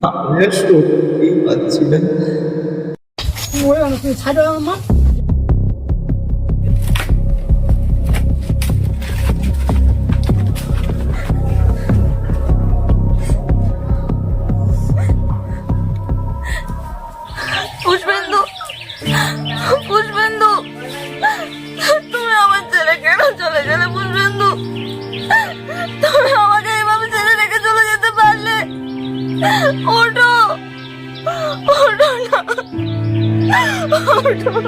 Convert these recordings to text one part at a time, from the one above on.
আমি সত্যি পাচ্ছি না। ছাড়ো মা। পুষ্পেন্দু, পুষ্পেন্দু, তুমি আমার ছেলে কেন চলে গেলে? পুষ্পেন্দু, তুমি আমাকে এইভাবে ছেড়ে রেখে চলে যেতে পারলে? ওঠো, ওঠো না, ওঠো।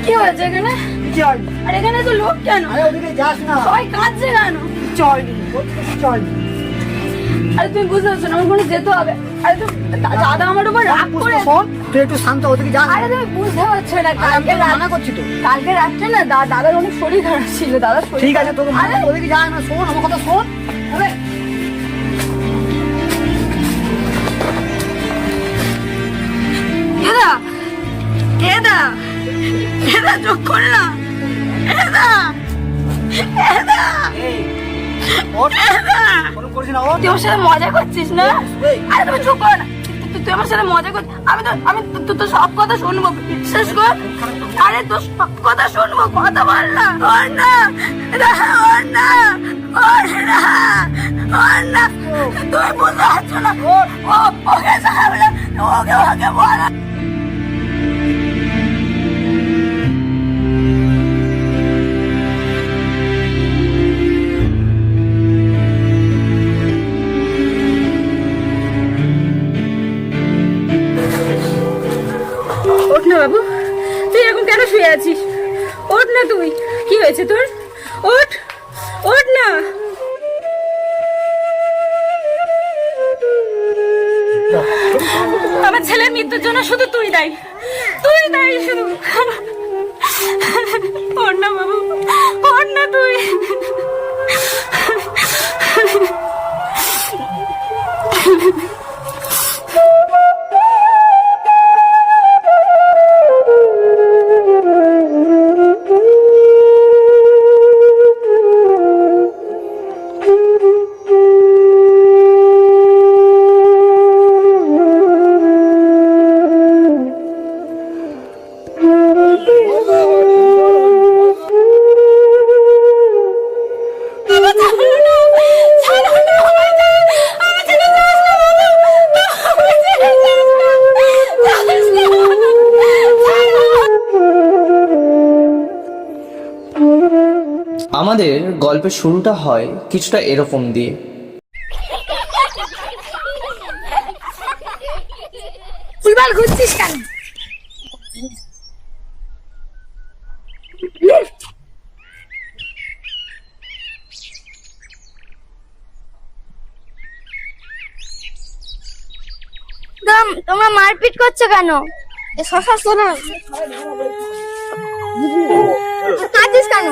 কি হয়েছে এখানে? আর এখানে তো লোক কেন? যাস না, সবাই কাঁদছে কেন? চল চল। আরে তুমি বুঝতে পারছো না, আমার কোনো যেতে হবে। আরে তুমি দাদা আমার উপর রাগ করে। তুই একটু শান্ত, ওদিকে যাস। আরে তুমি বুঝতে পারছো না, আমি মানা করছি তো। কালকে রাত্রে না দাদার অনেক শরীর খারাপ ছিল। দাদা ঠিক আছে, তোকে ওদিকে যাস না, শোন আমার কথা শোন। আরে কেদা, কেদা, কেদা চোখ খোল না। কেদা, কেদা, তুই আমার সাথে মজা করছিস না? আরে তুমি চুপ করো না। তুই আমার সাথে মজা করছিস। আমি তো সব কথা শুনবো, বিশ্বাস কর। আরে তো সব কথা শুনবো, কথা বল না। ওর না, ওর না, ওর না, ওর না। তুই বুঝতে পারছো না। ওকে সামলে, ওকে বল। ওঠ না বাবু, তুই এখন কেন শুয়ে আছিস? ওঠ না তুই, কি হয়েছে তোর? ওঠ, ওঠ না। আমার ছেলের মৃত্যুর জন্য শুধু তুই দায়ী, তুই দায়ী শুধু। ওঠ না বাবু, ওঠ না তুই। আমাদের গল্পের শুরুটা হয় কিছুটা এরকম দিয়ে। ফুলবাল ঘুরছিস কেন? তোমরা মারপিট করছো কেন? শশা শোনা কাঁদিস কেন?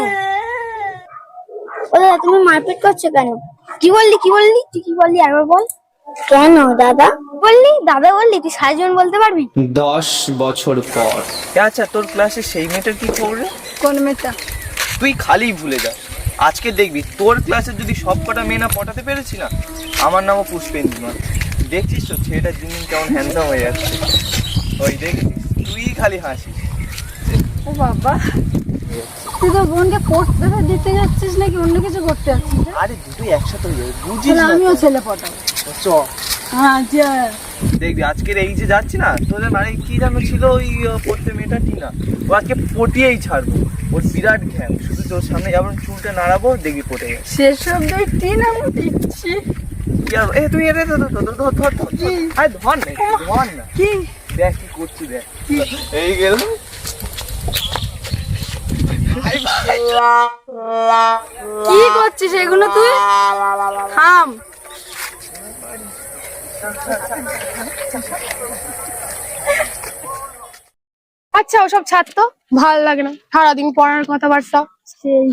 ওরা তুমি মারপিট করছো কেন? কি বললি, কি বললি? তুই কি বললি একবার বল। কেন দাদা বললি? দাদা বললি? তুই সারা জীবন বলতে পারবি? 10 বছর পর। আচ্ছা, তোর ক্লাসে সেই মেয়েটার কি খবর রে? কোন মেয়েটা? তুই খালি ভুলে যাস। আজকে দেখবি তোর ক্লাসে যদি সব কটা মেয়ে না পটাতে পেরেছি না, আমার নামও পুষ্পেন্দু নয়। দেখছিস তো ছেলেটা দিন দিন কেমন হ্যান্ডসাম হয়ে যাচ্ছে। ওই দেখছিস, তুই খালি হাসিস। ও বাবা, তুই তো বোনকে পড়তে দিতে যাচ্ছিস নাকি অন্য কিছু করতে যাচ্ছিস? আরে দুটোই একসাথে হয়ে যাবে, বুঝিস না? আমিও ছেলে পটাবো। চ হ্যাঁ, যা। দেখবি আজকের এই যে যাচ্ছি না, তোদের মানে কি যেন ছিল ওই পড়তে মেয়েটা টিনা, ও আজকে পটিয়েই ছাড়বো। ওর বিরাট ঘ্যান, শুধু তোর সামনে যেমন চুলটা নাড়াবো দেখবি পটে গেছে। সেসব দেখছি না, আমি দেখছি। কি আর তুই এটা ধর না, ধর না। কি দেখ কি করছি দেখ। এই গেল। কি করছিস এগুলো তুই? থাম। আচ্ছা ওসব ছাড় তো, ভালো লাগে না সারাদিন পড়ার কথাবার্তা। সেই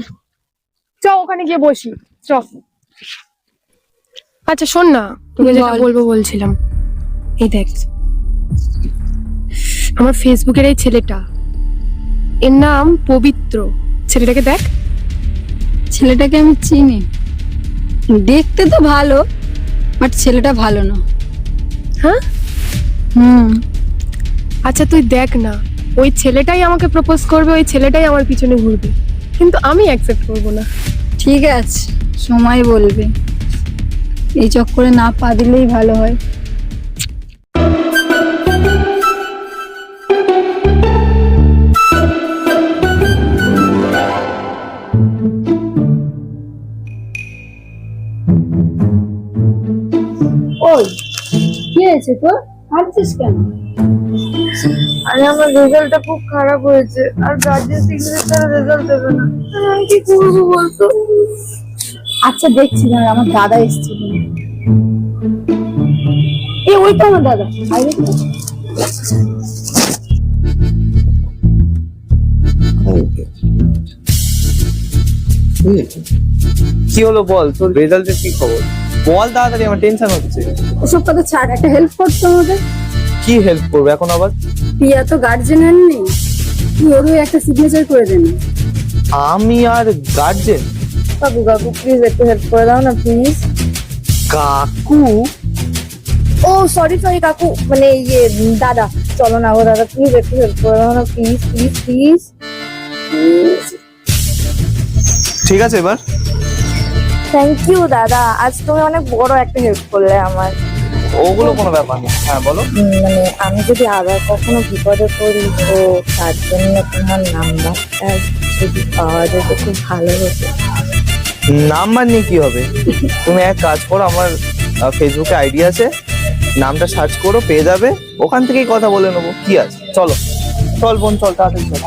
চ ওখানে গিয়ে বসি, চ। আচ্ছা শোন না, তোকে যেটা বলবো বলছিলাম, এই দেখ আমার ফেসবুকের এই ছেলেটা, এর নাম পবিত্র। ছেলেটাকে দেখ। ছেলেটাকে আমি চিনি, দেখতে তো ভালো, বাট ছেলেটা ভালো না। হ্যাঁ আচ্ছা তুই দেখ না, ওই ছেলেটাই আমাকে প্রপোজ করবে, ওই ছেলেটাই আমার পিছনে ঘুরবে, কিন্তু আমি অ্যাকসেপ্ট করবো না। ঠিক আছে, সময় বলবে। এই চক্করে না পা দিলেই ভালো হয়। ওই কি হয়েছে তোর? হাঁটছিস কেন? আরে আমার রেজাল্টটা খুব খারাপ হয়েছে, আর গার্জিয়ান সিগনেচার রেজাল্ট দেবে না, আমি কি করবো বলতো? আচ্ছা দেখছি না, আমার দাদা এসেছিল। ওই তো আমার দাদা। কি হলো বল, তোর রেজাল্টের কি খবর বল তাড়াতাড়ি, আমার টেনশন হচ্ছে। ওসব কথা ছাড়, একটা হেল্প করতো আমাদের। কি হেল্প করবে এখন আবার? প্রিয়া তো গার্জেন নেই, তুই ওর হয়ে একটা সিগনেচার করে দেন। আমি আর গার্জেন? কাকু কাকু প্লিজ একটু হেল্প করে দাও না প্লিজ। কাকু? ও সরি সরি কাকু, মানে ইয়ে দাদা, চলো না গো দাদা, প্লিজ একটু হেল্প করে দাও না, প্লিজ প্লিজ প্লিজ। ঠিক আছে এবার। থ্যাংক ইউ দাদা, আজ তুমি অনেক বড় একটা হেল্প করলে আমার। ওগুলো কোনো ব্যাপার না, হ্যাঁ বলো। মানে আমি যদি আবার কখনো বিপদে পড়ি তো তার জন্য তোমার নাম্বারটা যদি পাওয়া যেত খুব ভালো হতো। নাম্বার নিয়ে কি হবে? তুমি এক কাজ করো, আমার ফেসবুকে আইডি আছে, নামটা সার্চ করো, পেয়ে যাবে, ওখান থেকেই কথা বলে নেবো। কি আছে, চলো চল বোন, চল তাড়াতাড়ি চল।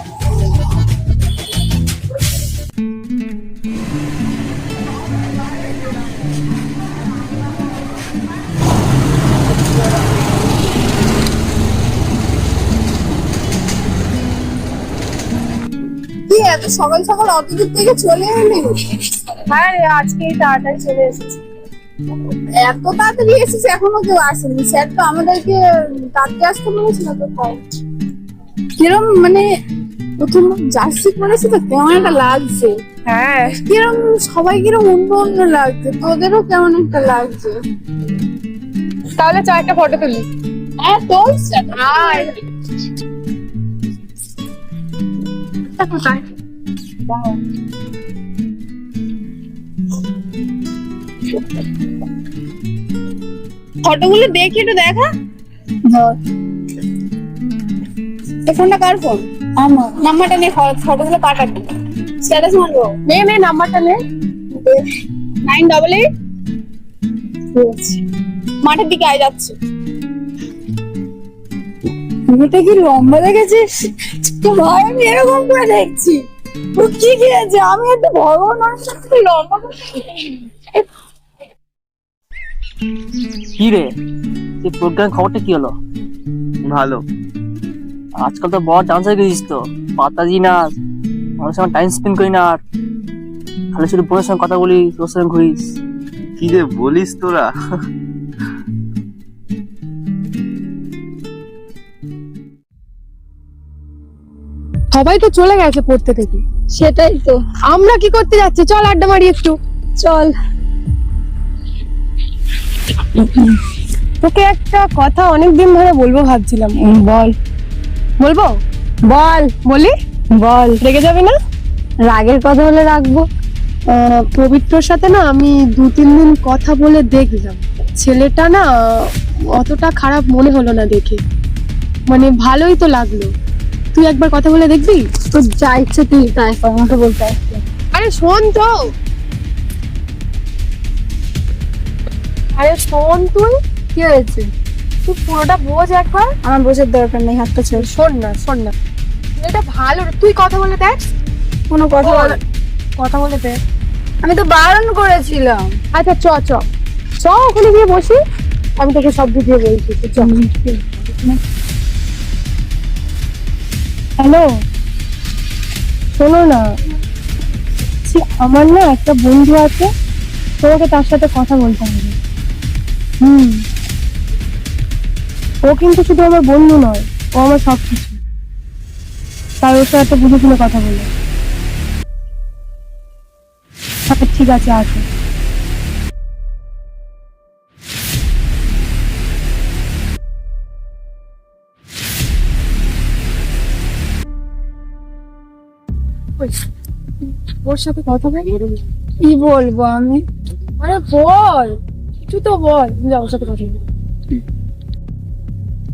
কি এত সকাল সকাল অত দূর থেকে চলে এলি? হ্যাঁ রে, আজকেই তাড়াতাড়ি চলে এসেছি। এত তাড়াতাড়ি এসেছে, এখনো কেউ আসেনি। স্যার তো আমাদেরকে তাড়াতাড়ি আসতে বলেছিল তো, তাই। কিরম মানে প্রথম জার্সি পরেছে তো কেমন একটা লাগছে। হ্যাঁ কিরম সবাই কিরম অন্য অন্য লাগছে, তোদেরও কেমন একটা লাগছে। তাহলে চ একটা ফটো তুলি। হ্যাঁ তোর ফটোগুলো দেখি একটু দেখা। ফোনটা কার ফোন? আমার। নাম্বারটা নে, ফটোগুলো পাঠাবি, স্ট্যাটাস মারবো। নে নে নাম্বারটা নে। 988 মাঠের দিকে আয় যাচ্ছে। মেয়েটা কি লম্বা দেখেছিস? ভাই আমি এরকম করে দেখছি, ও কি খেয়েছে? আমি একটা ভগবান মানুষের থেকে লম্বা কি রে, এই প্রোগ্রাম খবরটা কি হলো? ভালো। আজকাল তো বড় ডান্স হয়ে গেছিস তো, পাতা দিই না, আমার সঙ্গে টাইম স্পেন্ড করি না, আর খালি শুধু বোনের সঙ্গে কথা বলি, তোর সঙ্গে ঘুরিস। কি রে বলিস তোরা? সবাই তো চলে গেছে পড়তে থেকে, সেটাই তো। আমরা কি করতে যাচ্ছি? চল আড্ডা মারি একটু, চল। তোকে একটা কথা অনেকদিন ধরে বলবো ভাবছিলাম। বল। বলবো? বল। বলি? বল। রেগে যাবে না? রাগের কথা হলে রাখবো। পবিত্রর সাথে না আমি 2-3 দিন কথা বলে দেখলাম, ছেলেটা না অতটা খারাপ মনে হলো না দেখে, মানে ভালোই তো লাগলো। তুই একবার কথা বলে দেখবি? তোর যা ইচ্ছে তুই তাই কর, আমাকে বলতে আসবে। আরে শোন তো, আরে শোন তুই। কি হয়েছে? তুই পুরোটা বোঝ একবার। আমার বোঝার দরকার নেই, হাতটা ছেড়ে। শোন না এটা ভালো রে, তুই কথা বলে দেখ। কোনো কথা বল, কথা বলে দেখ। আমি তো বারণ করেছিলাম। আচ্ছা চ ওখানে গিয়ে বসি, আমি তোকে সব বুঝিয়ে বলছি। চ। হ্যালো, শোনো না, আমার না একটা বন্ধু আছে, তোমাকে তার সাথে কথা বলতে হবে। ও কিন্তু শুধু আমার বন্ধু নয়, ও আমার সবকিছু, তাই ওর সাথে বুঝে শুনে কথা বলে। আচ্ছা ঠিক আছে, আসো। ওর সাথে কথা বল। কি বলবো আমি? আরে বল, কিছু তো বল। যা ওর সাথে কথা বল।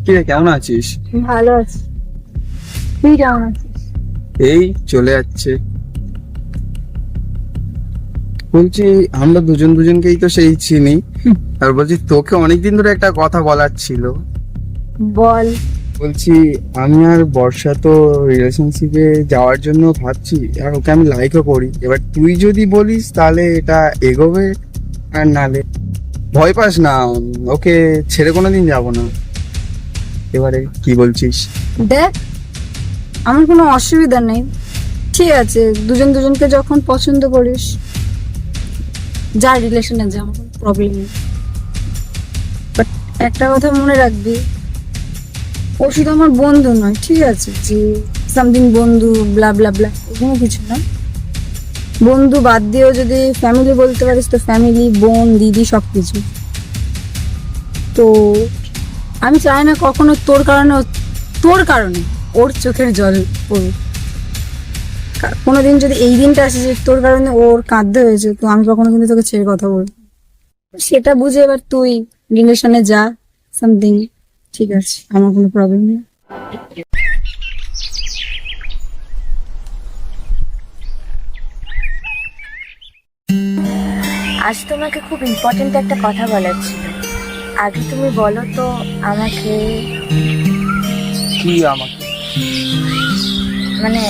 কি রে, কেমন আছিস? ভালো আছি, তুই কেমন আছিস? এই চলে যাচ্ছে। বলছি আমরা দুজনকেই তো সেই চিনি, আর বলছি তোকে অনেকদিন ধরে একটা কথা বলার ছিল। বল। বলছি আমি আর বর্ষা তো রিলেশনশিপে যাওয়ার জন্য ভাবছি, আর ওকে আমি লাইকও করি। এবার তুই যদি বলিস তাহলে এটা এগোবে, আর নালে ভয় পাস না, ওকে ছেড়ে কোনোদিন যাবো না। এবারে কি বলছিস? দেখ, আমার কোনো অসুবিধা নেই, ঠিক আছে। দুজনকে যখন পছন্দ করিস যা, রিলেশনে যা, প্রবলেম নেই। বাট একটা কথা মনে রাখবি, ও শুধু আমার বন্ধু নয়, ঠিক আছে? যে সামথিং বন্ধু ব্লা ব্লা ব্লা, এরকম কিছু না। বন্ধু বাদ দিয়েও যদি ফ্যামিলি বলতে পারিস তো ফ্যামিলি, বোন, দিদি, সবকিছু। তো আমি চাই না কখনো তোর কারণে ওর চোখের জল পড়ুক। কোনোদিন যদি এই দিনটা আসে যে তোর কারণে ওর কাঁদতে হয়েছে, তো আমি কখনো কিন্তু তোকে ছেড়ে কথা বলবো। সেটা বুঝে এবার তুই রিলেশনে যা, সামথিং, ঠিক আছে? আমার কোনো প্রবলেম নেই। আজ তোমাকে খুব ইম্পর্টেন্ট একটা কথা বলার ছিল। আগে তুমি বলো তো আমাকে, কি আমাকে? মানে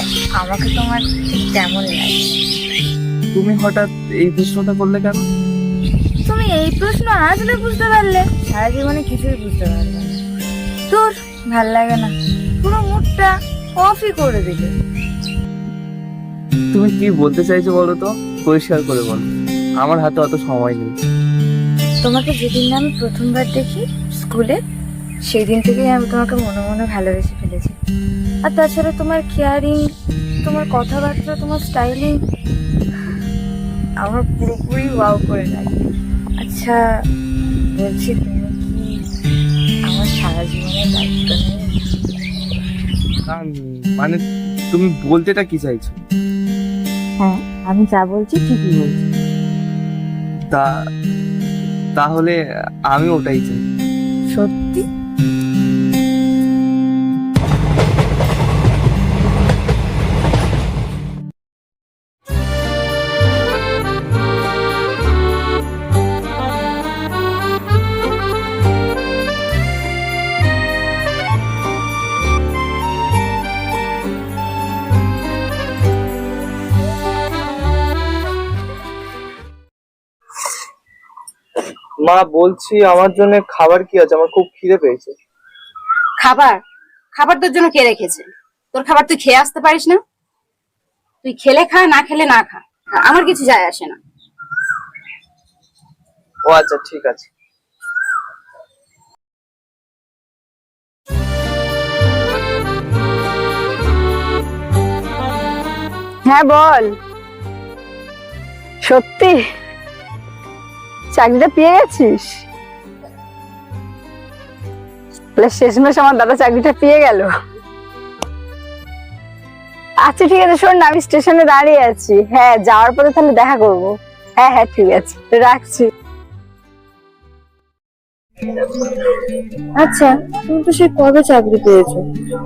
আমাকে তোমার ঠিক কেমন লাগে? তুমি হঠাৎ এই প্রশ্নটা করলে কেন? তুমি এই প্রশ্ন আসলে বুঝতে পারলে, সারা জীবনে কিছুই বুঝতে পারবে না। তোর ভাল লাগে না, পুরো মুডটা অফই করে দিলে। তুমি কি বলতে চাইছো বলো তো, পরিষ্কার করে বলো, আমার হাতে অত সময় নেই। তোমাকে যেদিন না আমি প্রথমবার দেখি স্কুলে, সেই দিন থেকেই আমি তোমাকে মনে মনে ভালোবেসে ফেলেছি। আর তাছাড়া তোমার কেয়ারিং, তোমার কথাবার্তা, তোমার স্টাইলিং আমার পুরোপুরি ওয়াও করে লাগে। আচ্ছা বলছি, তুমি কি আমার সারা জীবনের দায়িত্ব নেই? মানে তুমি বলতেটা কি চাইছো? হ্যাঁ, আমি যা বলছি ঠিকই বলছি। তাহলে আমি ওটাই চাই। সত্যি? মা বলছি আমার জন্য খাবার কি আছে, আমার খুব খিদে পেয়েছে। খাবার তোর জন্য কে রেখেছে? তোর খাবার তুই খেয়ে আসতে পারিস না? তুই খেলে খা, না খেলে না খা, আমার কিছু যায় আসে না। ও আচ্ছা ঠিক আছে। হ্যাঁ বল। সত্যি চাকরিটা পেয়ে গেছিস? শেষমেশ আমার দাদা চাকরিটা পেয়ে গেল। আচ্ছা ঠিক আছে, শোন না, আমি স্টেশনে দাঁড়িয়ে আছি। হ্যাঁ, যাওয়ার পরে তাহলে দেখা করব। হ্যাঁ হ্যাঁ ঠিক আছে, রাখছি। আচ্ছা, তুমি তো সেই কবে চাকরি পেয়েছো,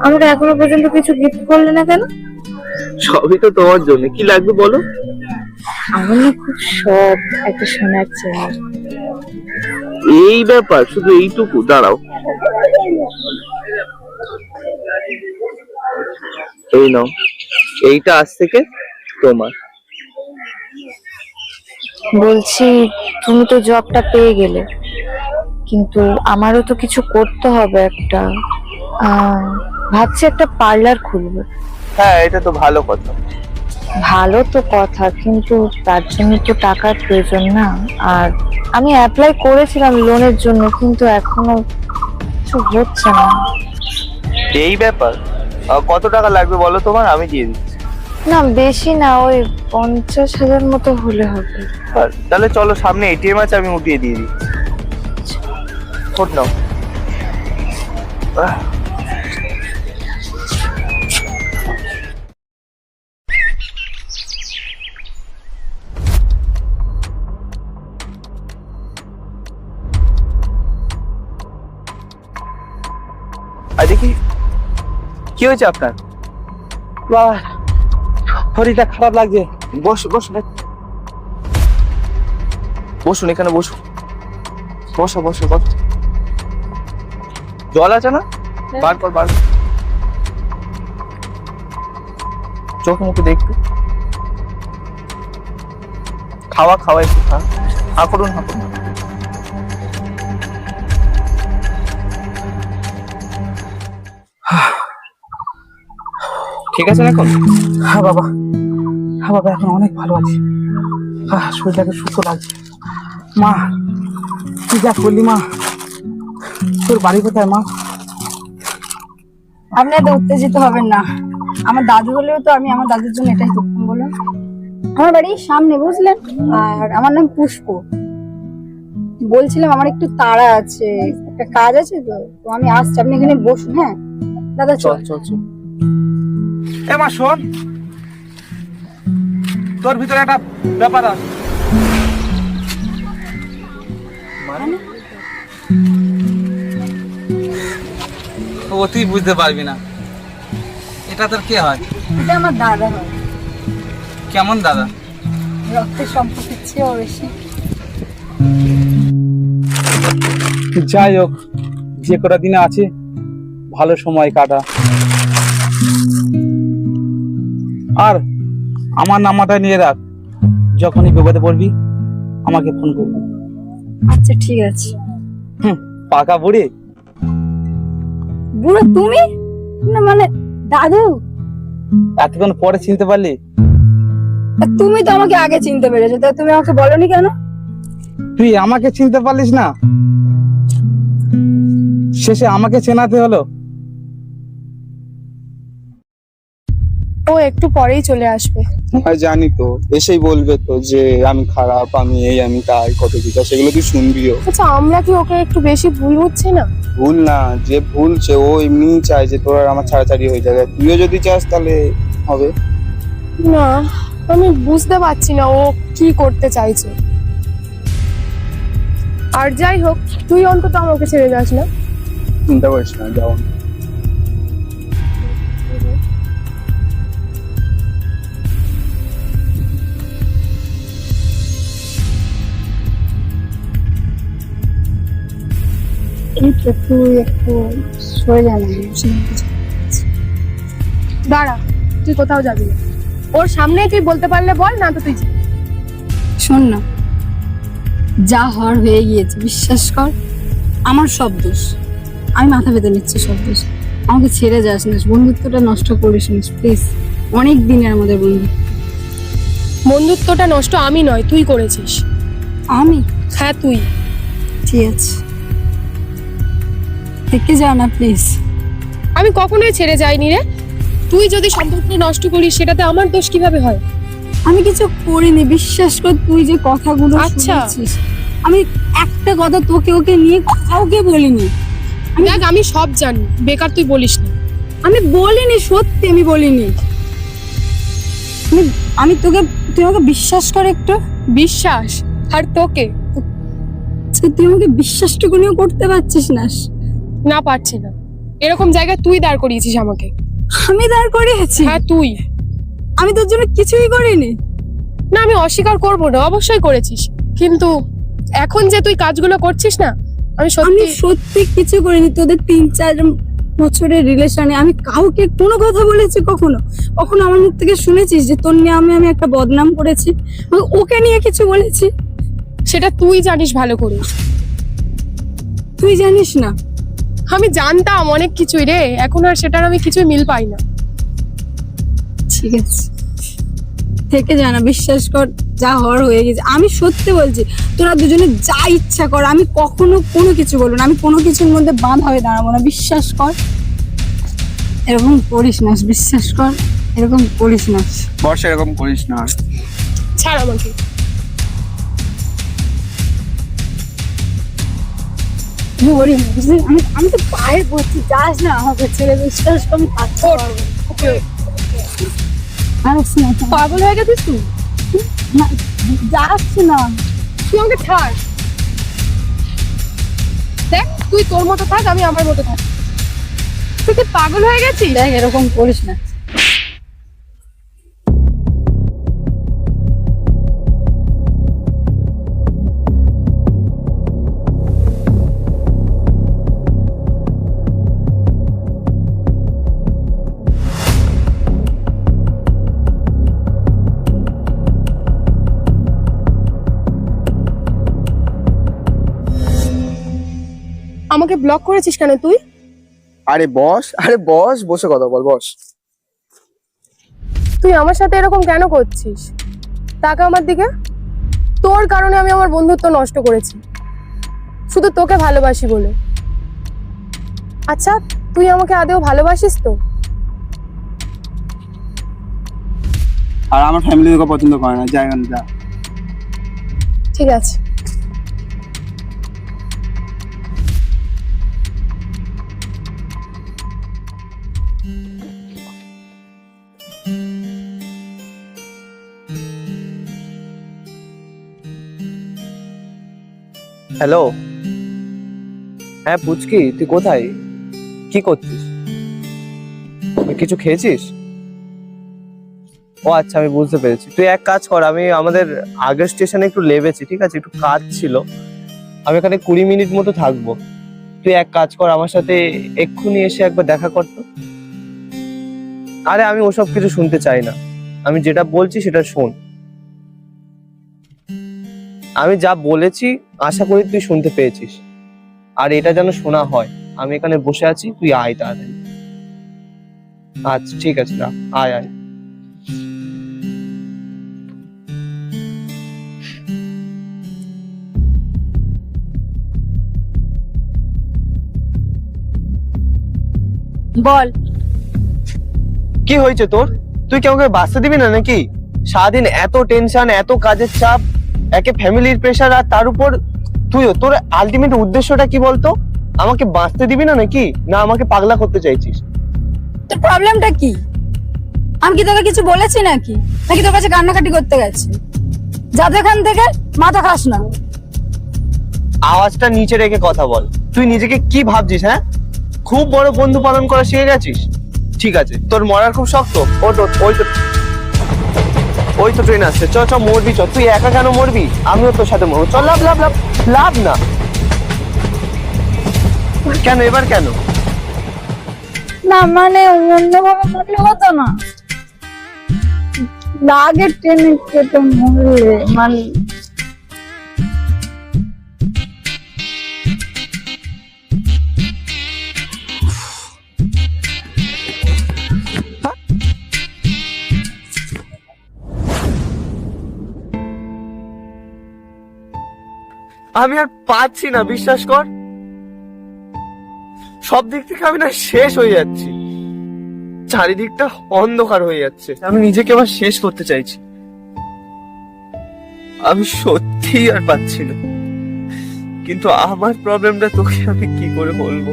আমাকে এখনো পর্যন্ত কিছু গিফট করলে না কেন? সবই তো তোমার জন্য, কি লাগবে বলো? আমার না খুব শখ একটা সোনার চেন। এই ব্যাপার, শুধু এইটুকু? দাঁড়াও, এই নাও, এইটা আজ থেকে তোমার। বলছি, তুমি তো জবটা পেয়ে গেলে, কিন্তু আমারও তো কিছু করতে হবে একটা। ভাবছি একটা পার্লার খুলবো। হ্যাঁ, এটা তো ভালো কথা। ভালো তো কথা, কিন্তু তার জন্য তো টাকার প্রয়োজন না। আর আমি অ্যাপ্লাই করেছিলাম লোনের জন্য, কিন্তু এখনো কিছু হচ্ছে না। এই ব্যাপার, কত টাকা লাগবে বলো তোমার, আমি দিয়ে দিচ্ছি। না বেশি না, ওই 50,000 মতো হলে হবে। তাহলে চলো, সামনে এটিএম আছে, আমি উঠিয়ে দিয়ে দিচ্ছি। ফোন নাও। আর দেখি কি হয়েছে আপনার? শরীরটা খারাপ লাগছে। বসুন বসুন বসুন, এখানে বসুন। বসো বসো বসো। জল আছে না? বার কর বার কর। চোখ মুখে দেখতে। খাওয়া খাওয়া একটু খা। হা করুন হা করুন। ঠিক আছে এখন? হ্যাঁ বাবা, হ্যাঁ বাবা, এখন অনেক ভালো আছি। শরীরটাকে সুস্থ লাগছে। মা, তুই যা করলি মা, তোর বাড়ি কোথায় মা? আপনি এত উত্তেজিত হবেন না। আমার দাদু হলেও তো আমি আমার দাদুর জন্য এটাই করতাম, বলুন। আমার বাড়ির সামনে, বুঝলেন। আর আমার নাম পুষ্প। বলছিলাম আমার একটু তাড়া আছে, একটা কাজ আছে, তো আমি আসছি। আপনি এখানে বসুন। হ্যাঁ দাদা, চল চল চল। এ মা শোন, তোর ভিতরে একটা ব্যাপার আছে। ও তুই বুঝতে পারবি না। এটা তোর কে হয়? এটা আমার দাদা হয়। কেমন দাদা? রক্তের সম্পর্কের চেয়েও বেশি। যাই হোক, যে কটা দিনে আছে ভালো সময় কাটা। আর আমার নাম্বারটা নিয়ে রাখ, যখনই বিপদে পড়বি আমাকে ফোন করবি। আচ্ছা ঠিক আছে। পাকা বুড়ি। বুড়ো তুমি না, মানে দাদু? এতক্ষণ পরে চিনতে পারলি? তুমি তো আমাকে আগে চিনতে পেরেছো, তাই তুমি আমাকে বলনি কেন? তুই আমাকে চিনতে পারলিস না, শেষে আমাকে চেনাতে হলো। ও একটু পরেই চলে আসবে। হ্যাঁ জানি তো, এসেই বলবে তো যে আমি খারাপ, আমি এই আমি তাই, কত কিছু, সেগুলো তুই শুনবিও। আচ্ছা, আমরা কি ওকে একটু বেশি ভুল হচ্ছে না? ভুল না, যে ভুলছে ও এমনি চায় যে তোর আর আমার ছাড়াছাড়ি হয়ে যাবে। তুইও যদি চাস তাহলে হবে। না, আমি বুঝতে পারছি না ও কি করতে চাইছে। আর যাই হোক, তুই অন্তত আমাকে ছেড়ে যাস না। চিন্তা করিস না, যাও। তুই একটু সরে যাবে। দাঁড়া, তুই কোথাও যাবি না। ওর সামনে তুই বলতে পারলে বল, না তো তুই যা। শোন না, যা হওয়ার হয়ে গিয়েছে, বিশ্বাস কর। আমার সব দোষ, আমি মাথা পেতে নিচ্ছি সব দোষ। আমাকে ছেড়ে যাস না, বন্ধুত্বটা নষ্ট করিস না প্লিজ। অনেক দিনের আমাদের বন্ধুত্ব। বন্ধুত্বটা নষ্ট আমি নয়, তুই করেছিস। আমি? হ্যাঁ তুই। ঠিক আছে, থেকে যা না প্লিজ। আমি কখনোই ছেড়ে যাইনি রে। তুই যদি সম্পর্ক নষ্ট করিস, সেটাতে আমার দোষ কিভাবে হয়? আমি কিছু করিনি, বিশ্বাস কর। তুই যে কথাগুলো আচ্ছা। শুনেছিস, আমি একটা কথা তোকে ওকে নিয়ে কাউকে বলিনি। দেখ, আমি সব জানি, বেকার তুই বলিস না। আমি বলিনি, সত্যি আমি বলিনি। আমি তোকে, তুই আমাকে বিশ্বাস কর একটু। বিশ্বাস? আর তোকে? তুই আমাকে বিশ্বাসটুকুনিও করতে পারছিস না। না, পারছি না। এরকম জায়গায় তুই দাঁড় করিয়েছিস আমাকে। আমি দাঁড় করিয়েছি? হ্যাঁ তুই। আমি তোর জন্য কিছুই করিনি। না, আমি অস্বীকার করবো না, অবশ্যই করেছিস, কিন্তু এখন যে তুই কাজগুলো করছিস না, আমি আমি সত্যি সত্যি কিছু করিনি। তোদের 3-4 বছরের রিলেশনে আমি কাউকে কোনো কথা বলেছি কখনো? কখনো আমার মুখ থেকে শুনেছিস যে তোর নিয়ে আমি একটা বদনাম করেছি, ওকে নিয়ে কিছু বলেছি? সেটা তুই জানিস ভালো করে। তুই জানিস না? আমি জানতাম অনেক কিছুই রে, এখন আর সেটার আমি কিছুই মিল পাই না। ঠিক আছে, থেকে জানা, বিশ্বাস কর, যা হওয়ার হয়ে গেছে। আমি সত্যি বলছি, তোরা দুজনে যা ইচ্ছা কর, আমি কখনো কোনো কিছু বলবো না, আমি কোনো কিছুর মধ্যে বাঁধা হয়ে দাঁড়াবো না। বিশ্বাস কর, এরকম করিস না, বিশ্বাস কর, এরকম করিস না। বর্ষা এরকম করিস না। ছাড় আমাকে। ধরি না, বুঝলি? আমি তো পায়ে পড়ছি, যাস না আমাকে ছেড়ে, বিশ্বাস কর, আমি থাকতে পারবো না। আর শোনা, পাগল হয়ে গেছিস তুই? না, যাস না। তুই আমাকে ছাড়। দেখ, তুই তোর মতো থাক, আমি আমার মতো থাক। তুই কি পাগল হয়ে গেছিস? দেখ, এরকম করিস না। আমাকে ব্লক করেছিস কেন তুই? আরে বস, বসে কথা বল, বস। তুই আমার সাথে এরকম কেন করছিস? তাকা আমার দিকে। তোর কারণে আমি আমার বন্ধুত্ব নষ্ট করেছি, শুধু তোকে ভালোবাসি বলে। আচ্ছা, তুই আমাকে আদেও ভালোবাসিস তো? আর আমার ফ্যামিলি তোকে পছন্দ করে না, যাই যা। ঠিক আছে। হ্যালো, হ্যাঁ পুচকি, তুই কোথায়? কি করছিস? তুই কিছু খেয়েছিস? ও আচ্ছা, আমি বুঝতে পেরেছি। তুই এক কাজ কর, আমি আমাদের আগের স্টেশনে একটু লেবেছি, ঠিক আছে? একটু কাজ ছিল, আমি এখানে 20 মিনিট মতো থাকবো। তুই এক কাজ কর, আমার সাথে এক্ষুনি এসে একবার দেখা কর তো। আরে আমি ওসব কিছু শুনতে চাই না, আমি যেটা বলছি সেটা শোন। আমি যা বলেছি আশা করি তুই শুনতে পেয়েছিস, আর এটা যেন শোনা হয়। আমি এখানে বসে আছি, তুই আয় তাড়াতাড়ি। আচ্ছা ঠিক আছে, না আয় আয়। বল, কি হয়েছে তোর? তুই কি আমাকে বাঁচতে দিবি না নাকি? সারাদিন এত টেনশন, এত কাজের চাপ, একে ফ্যামিলির প্রেশার, আর তার উপর তুইও। তোর আলটিমেট উদ্দেশ্যটা কি বলতো? আমাকে বাঁচতে দিবি না নাকি, না আমাকে পাগলা করতে চাইছিস? তোর প্রবলেমটা কি? আমি কি তোকে কিছু বলেছি নাকি? নাকি তোর কাছে কান্নাকাটি করতে গেছি? যা তো এখান থেকে, মাথা খাস না। আওয়াজটা নিচে রেখে কথা বল। তুই নিজেকে কি ভাবছিস? হ্যাঁ, খুব বড় বন্ধু পালন করা শিখে গেছিস? ঠিক আছে, তোর মরার খুব শক্ত। ওই তো ট্রেন আসছে, চ মরবি, চ। তুই একা কেন মরবি? আমিও তোর সাথে মরবো, চল। লাভ লাভ লাভ লাভ না কেন? এবার কেন? না মানে অন্যভাবে মরলে হতো না? লাগে ট্রেনে কেটে মরলে মানে আমি আর পাচ্ছি না, বিশ্বাস কর। সব দিক থেকে আমি না শেষ হয়ে যাচ্ছি, চারিদিকটা অন্ধকার হয়ে যাচ্ছে। আমি নিজেকে আবার শেষ করতে চাইছি, আমি সত্যি আর পাচ্ছি না। কিন্তু আমার প্রবলেমটা তোকে আমি কি করে বলবো?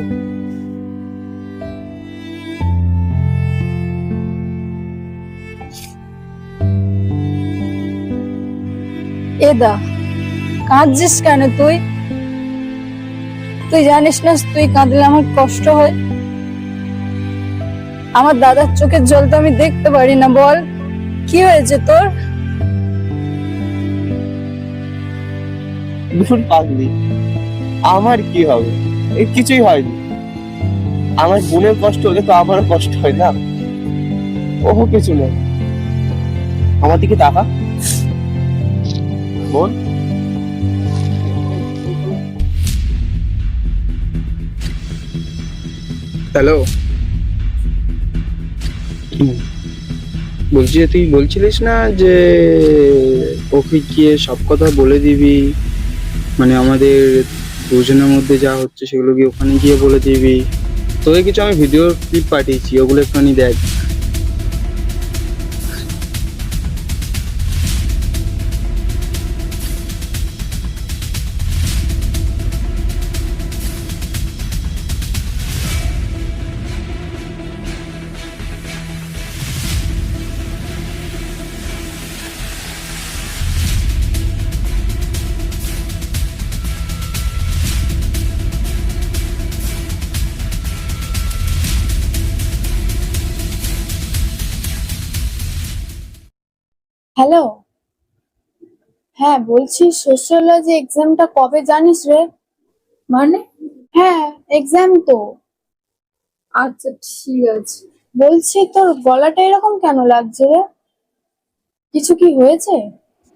এদা, কাঁদছিস কেন তুই? তুই জানিস না তুই কাঁদলে আমার কষ্ট হয়? আমার দাদার চোখের জল তো আমি দেখতে পারি না। বল, কি হয়েছে তোর? দুপুর পাগলি, আমার কি হবে? কিছুই হয়নি। আমার বোনের কষ্ট হলে তো আমারও কষ্ট হয় না? ও কিছু না, আমার দিকে তাকা বোন। হ্যালো, বলছি যে তুই বলছিলিস না যে ওকে গিয়ে সব কথা বলে দিবি, মানে আমাদের দুজনের মধ্যে যা হচ্ছে সেগুলো গিয়ে ওখানে গিয়ে বলে দিবি। তোকে কিছু আমি ভিডিও ক্লিপ পাঠিয়েছি, ওগুলো একটুখানি দেখ। হ্যালো, হ্যাঁ বলছি সোশ্যোলজি এক্সামটা কবে জানিস রে? মানে? হ্যাঁ এক্সাম তো। আচ্ছা ঠিক আছে। বলছি তোর গলাটা এরকম কেন লাগছে রে? কিছু কি হয়েছে?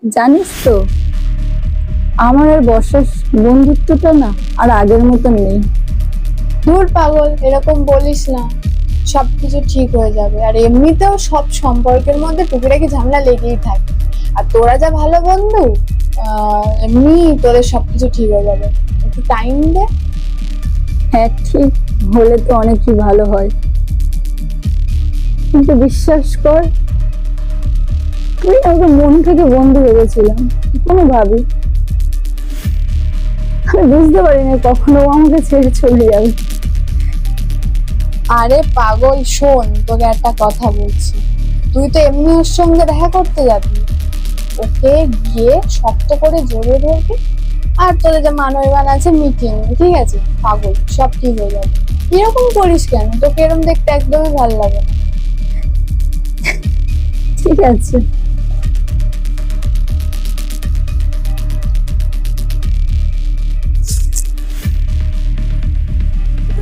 জানিস তো আমার আর বর্ষার বন্ধুত্বটা না আর আগের মতো নেই। দূর পাগল, এরকম বলিস না, সবকিছু ঠিক হয়ে যাবে। আর এমনিতেও সব সম্পর্কের মধ্যে টুকিটাকি ঝামেলা লেগেই থাকে, আর তোরা যা ভালো বন্ধু, এমনি তোদের সবকিছু ঠিক হয়ে যাবে, একটু টাইম দে। হ্যাঁ ঠিক হলে তো অনেকই ভালো হয়, কিন্তু বিশ্বাস কর তুই আমাকে মন থেকে বন্ধু ভেবেছিলাম, কোনো ভাবি আমি বুঝতে পারিনি কখনো ও আমাকে ছেড়ে চলে যাবে। আরে পাগল শোন, তোকে একটা কথা বলছি, তুই তো এমনি ওর সঙ্গে দেখা করতে যাবি, ওকে গিয়ে শক্ত করে জড়িয়ে ধরবি, আর তোদের যে মানবিমান আছে মিটিং, ঠিক আছে? পাগল, সব ঠিক হয়ে যাবে। এরকম করিস কেন? তোকে এরকম দেখতে একদমই ভালো লাগে না। ঠিক আছে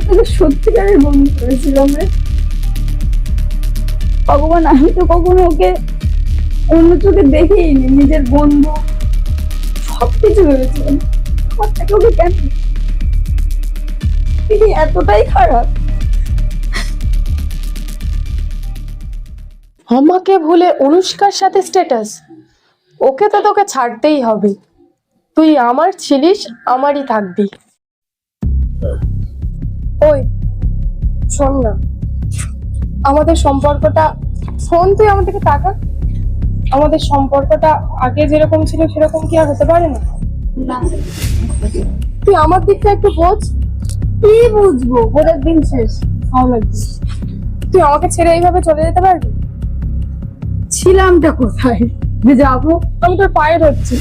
তোকে সত্যিকারের বন্ধু করেছিলাম রে ভগবান, আমি তো কখনো ওকে অন্য চোখে দেখিনি, নিজের বন্ধু সবকিছু ভেবেছিলাম, আমার থেকে ওকে কেন তিনি এতটাই খারাপ? আমাকে ভুলে অনুষ্কার সাথে স্ট্যাটাস, ওকে তো তোকে ছাড়তেই হবে। তুই আমার ছিলিস, আমারই থাকবি। ওই শোন না, আমাদের সম্পর্কটা, শোন তুই আমার দিকে তাকা, আমাদের সম্পর্কটা আগে যেরকম ছিল সেরকম কি আর হতে পারে না? তুই আমার দিকটা একটু বোঝ। কি বুঝবো, বোঝার দিন শেষ। ভালো লাগছে। তুই আমাকে ছেড়ে এইভাবে চলে যেতে পারবি? ছিলামটা কোথায় যে যাবো? আমি তোর পায়ে ধরছি।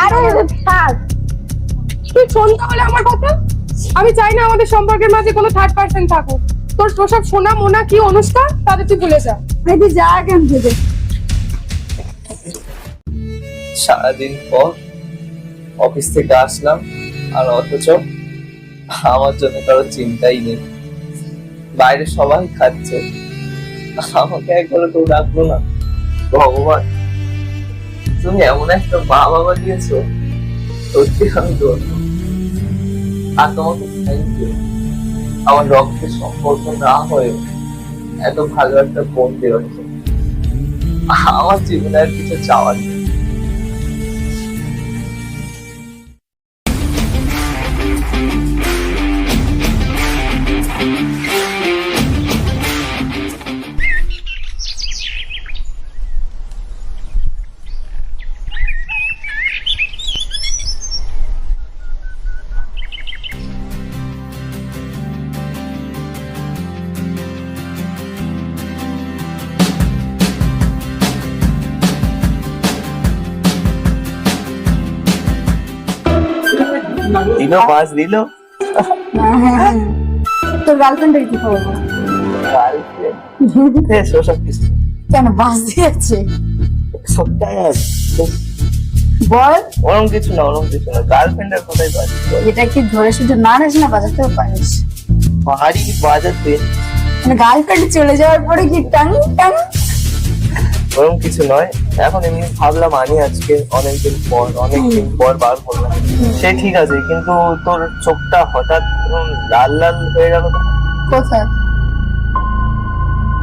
আরে থাক, তুই শোন তাহলে আমার কথা। আমি চাই না আমাদের সম্পর্কের মাঝে কোনো থার্ড পার্সন থাকুক। তোর সব সোনা মোনা কি অনুষ্ঠান তাদের তুই ভুলে যা। তুই যা কেন থেকে। সারাদিন পর অফিস থেকে আসলাম, আর অথচ আমার জন্য কারো চিন্তাই নেই। বাইরে সবাই খাচ্ছে, আমাকে একবার কেউ ডাকলো না। ভগবান, তুমি এমন একটা মা বাবা দিয়েছো, সত্যি আমি ধন্য। আর তোমাকে থ্যাংক ইউ, আমার রক্তের সম্পর্ক না হয়ে এত ভালো একটা বোন দেওয়ার জন্য। আমার জীবনে আর কিছু চাওয়ার নেই। দিনও পাঁচ দিল। তোর গার্লফ্রেন্ডের কি খবর? সব কিছু কেন বাস দিয়েছে? সবটাই আছে। বল, ওরম কিছু না, গার্লফ্রেন্ডের কথাই বাজে। এটা কি ধরে শুধু নাড়িস না বাজাতেও পারিস? পাহাড়ি বাজাতে মানে গার্লফ্রেন্ড চলে যাওয়ার পরে কি টাং টাং? ওরম কিছু নয়, এখন এমনি ভাবলাম আনি আজকে অনেকদিন পর বার করলাম। সে ঠিক আছে, কিন্তু তোর চোখটা হঠাৎ লাল লাল হয়ে গেল। কোথায়?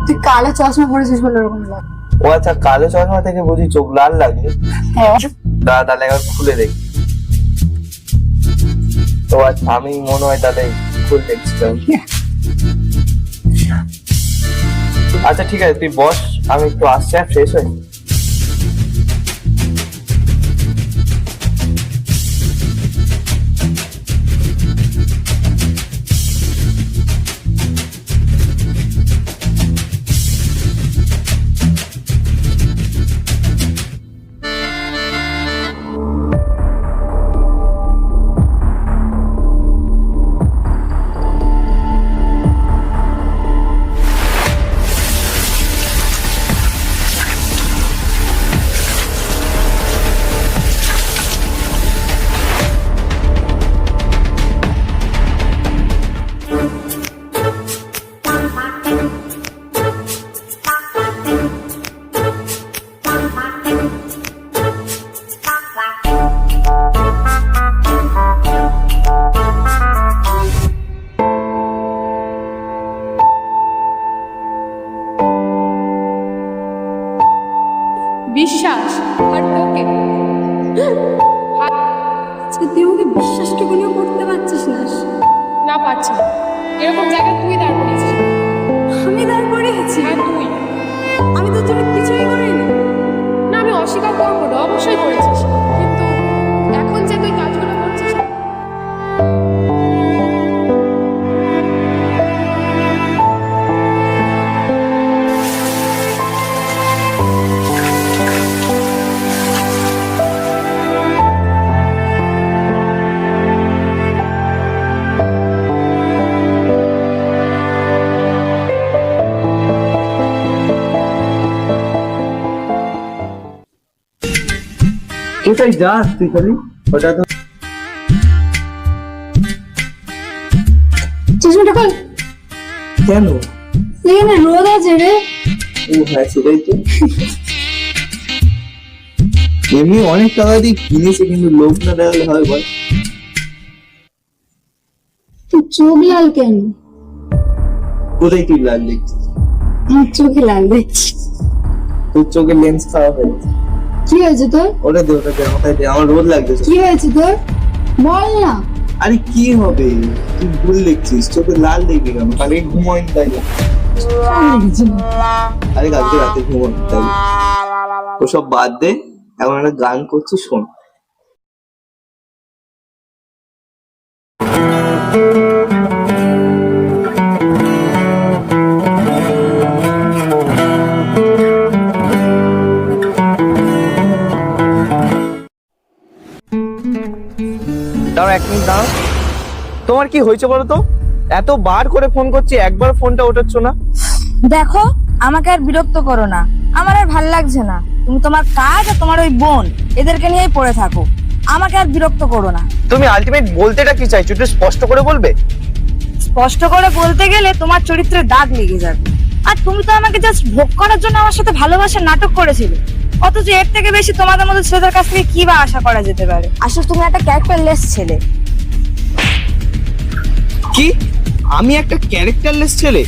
তুই কালো চশমা পরেছিস বলে ওরকম লাগে। ও আচ্ছা, কালো চশমা থেকে বুঝি চোখ লাল লাগে? হ্যাঁ। দাঁড়া তাহলে একবার খুলে দেখি। তো আচ্ছা, আমি মনে হয় তাহলে খুলে দেখছিলাম। আচ্ছা ঠিক আছে, তুই বস, আমি একটু আসছি, ফ্রেশ হই। বিশ্বাস আর তোকে আজকে তুই আমাকে বিশ্বাসটুকুনিও করতে পারছিস না। না পারছি না। এরকম জায়গায় তুই দাঁড় করিয়েছিস। আমি দাঁড় করিয়েছি? হ্যাঁ তুই। আমি তোর জন্য কিছুই করিনি। না আমি অস্বীকার করবো না, অবশ্যই করেছিস, কিন্তু এখন যে তুই কাজগুলো করছিস। কোথায় যাস তুই খালি? ওটা তো চশমাটা খোল। কেন? এখানে রোদ আছে রে। ও হ্যাঁ, সেটাই তো। এমনি অনেক টাকা দিয়ে কিনেছে, কিন্তু লোক না দেখালে হয় বল? তুই চোখ লাল কেন? কোথায় তুই লাল দেখছিস? আমার চোখে লাল দেখছি। তোর চোখের লেন্স খারাপ হয়েছে। কি হয়েছে তোর? ওটা দে, আমাকে দে, আমার রোদ লাগতেছে। কি হয়েছে তোর? বল না। আরে কি হবে, তুই ভুল দেখছিস, চোখে লাল দেখবি কেন? কালকে ঘুমোয়নি তাই না? আরে কালকে রাতে ঘুমোয়নি তাই। ওসব বাদ দে, এখন একটা গান করছি, শোন। দাঁড়াও, এক মিনিট দাঁড়াও। তোমার কি হয়েছে বলো তো? এত বার করে ফোন করছি, একবার ফোনটা ওঠাচ্ছ না। দেখো, আমাকে আর বিরক্ত করো না, আমার আর ভাল লাগছে না। তুমি তোমার কাজ আর তোমার ওই বোন এদেরকে নিয়েই পড়ে থাকো, আমাকে আর বিরক্ত করো না। তুমি আলটিমেট বলতেটা কি চাইছো, একটু স্পষ্ট করে বলবে? স্পষ্ট করে বলতে গেলে তোমার চরিত্রে দাগ লেগে যাবে। আর তুমি তো আমাকে জাস্ট ভোগ করার জন্য আমার সাথে ভালোবাসার নাটক করেছিলে, অথচ এর থেকে বেশি তোমাদের মতো ছেলেদের কাছ থেকে কি বা আশা করা যেতে পারে? আসলে তুমি একটা ক্যারেক্টারলেস ছেলে। কি? আমি একটা ক্যারেক্টারলেস ছেলে?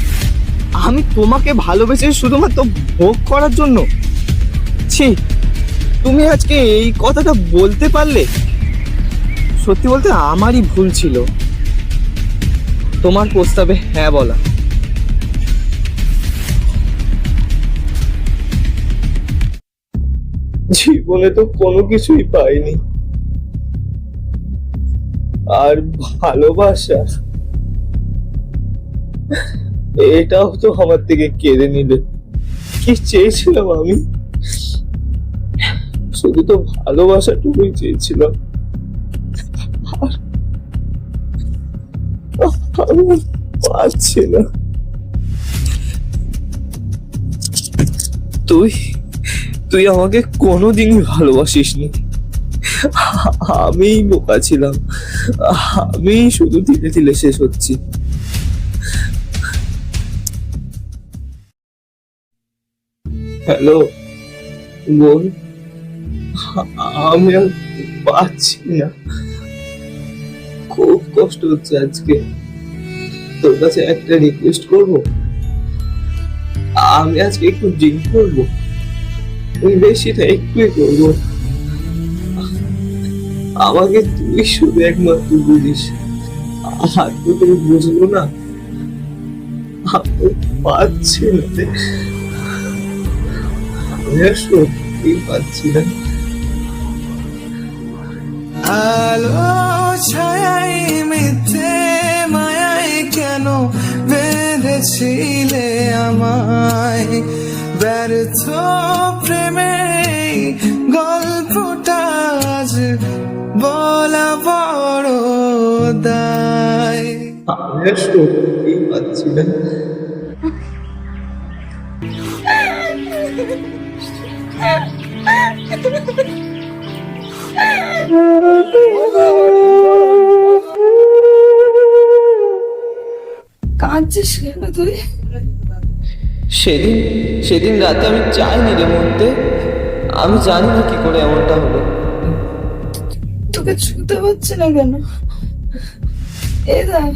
আমি তোমাকে ভালোবেসে শুধুমাত্র ভোগ করার জন্য? ছি, তুমি আজকে এই কথাটা বলতে পারলে? সত্যি বলতে আমারই ভুল ছিল তোমার প্রস্তাবে হ্যাঁ বলা। জীবনে তো কোনো কিছুই পাইনি, আর ভালোবাসা এটাও তো আমার থেকে কেড়ে নিলে। কি চেয়েছিলাম আমি? শুধু তো ভালোবাসাটুকুই চেয়েছিলাম, আমি পারছি না। তুই আমাকে কোনোদিনই ভালোবাসিসনি, আমিই বোকা ছিলাম, আমি শুধু ধীরে ধীরে শেষ হচ্ছি। হ্যালো বোন, আমি আর পাচ্ছি না, খুব কষ্ট হচ্ছে আজকে। তোর কাছে একটা রিকোয়েস্ট করব, আমি আজকে একটু ড্রিঙ্ক করবো, বেশিটা একটুই করবো। আমাকে তুই শুধু একমাত্র বুঝিস, আর তো কেউ বুঝলো না। আমি পাচ্ছি না রে, আমি আর সত্যি পাচ্ছি না। আলো ছায়াই মিথ্যে মায়াই কেন বেঁধেছিলে আমায়, ব্যর্থ প্রেমের গল্পটা আজ বলা বড় দায়। আমি আর সত্যি পাচ্ছি না। কাঁদছিস কেন তুই? সেদিন রাতে আমি চাইনি রে মরতে, আমি জানি না কি করে এমনটা হলো। তোকে ছুতে পারছি না কেন? এই দেখ